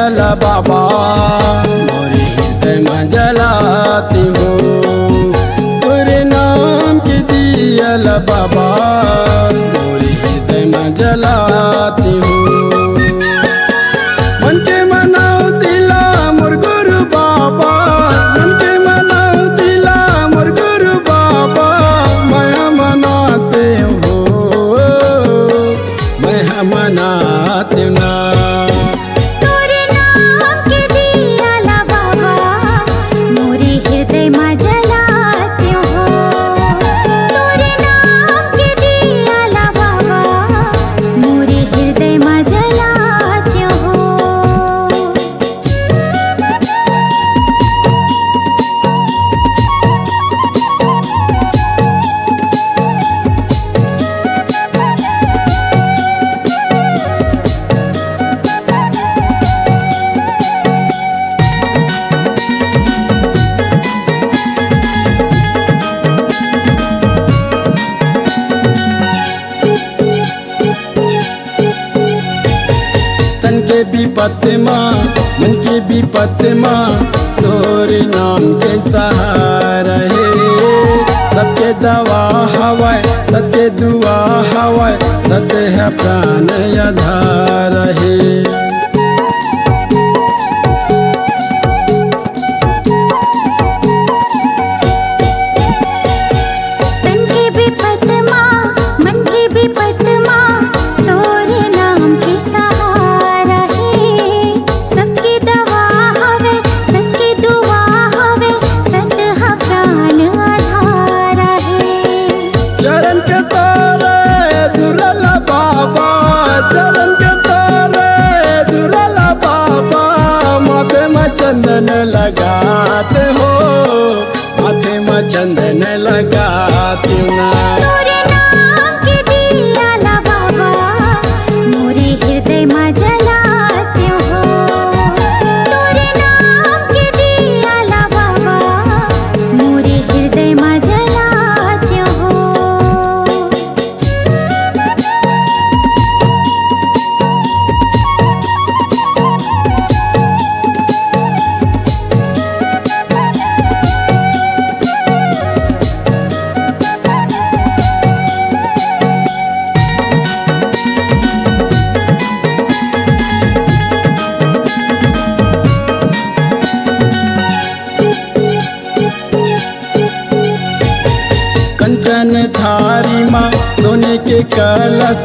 दियाला बाबा मोरे हृदय में जलाती हूँ। तेरे नाम के दियाला बाबा मोरे हृदय में जलाती हूँ। मन के मनाओ दिला मोर गुरु बाबा, मन के मनाओ दिला मोर गुरु बाबा, मैं मनाते हो, मैं मनाते ना। तोरे नाम के दियाला बाबा मोरे हृदय में जलाती हूँ। तोरे नाम के दियाला बाबा मोरे हृदय में जलाती हूँ। तन के विपत माँ मन के विपत माँ तोरे नाम के सहारा है। सबके दवा हवाय सत्य दुआ हवाय, सत्य है प्राण आधार है। तन के विपत माँ मन के विपत माँ तोरे नाम के सहारा है। सबकी दवा हवे सबकी दुआ हवे, सत्य है प्राण आधारा है। चरण के तारे दुर्ला बाबा, चरण के तारे दुर्ला बाबा, माथे में चंदन लगाते हो, माथे में चंदन लगाती हूँ ना। तोरे नाम के दियाला बाबा मोरे हृदय में जलाती हूँ। तोरे नाम के दियाला बाबा मोरे हृदय में जलाती हूँ। कंचन थारी माँ सोने के कलश,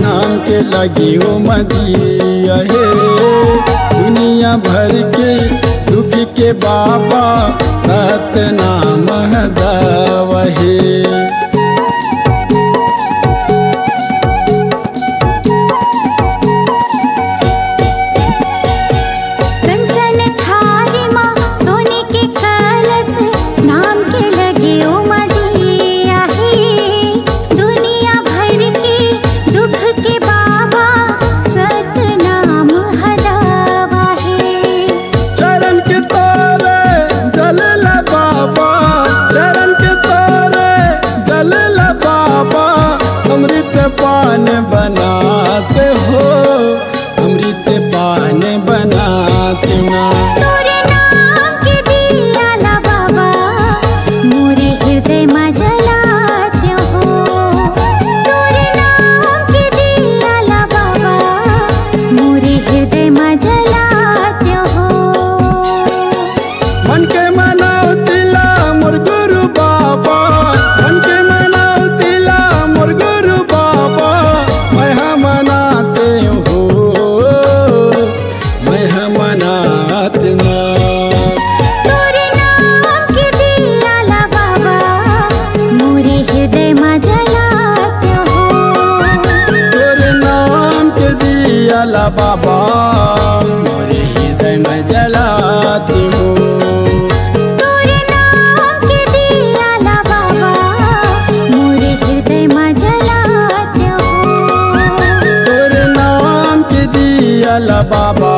नाम के लगी हो मदिया है। दुनिया भर के दुख के बाबा सत्य नाम दवा है। कंचन थारी माँ सोने के कलश, नाम के लगे ओ मदिया है। दुनिया भर के दुख के बाबा सत्य नाम हदावा है। चरण के तारे जलला बाबा, चरण के तारे जलला बाबा, अमृत पान बनाते हो, अमृत पान बनाते ना। तोरे नाम के दियाला बाबा मोरे हृदय में जलाती हूँ। तोरे नाम के दियाला बाबा मोरे हृदय में जलाती हूँ। मन के मनाओ तिला मोर गुरु बाबा, मन के मनाओ तिला मोर गुरु बाबा, मैं मनाते हो, मैं मनाते ना। तोरे नाम के दियाला बाबा मोरे हृदय में जलाती हूँ। तेरे नाम के दियाला बाबा मोरे हृदय में जलाती हूँ। तोरे नाम के दियाला बाबा मोरे हृदय में जलाती हूँ। तेरे नाम के दियाला बाबा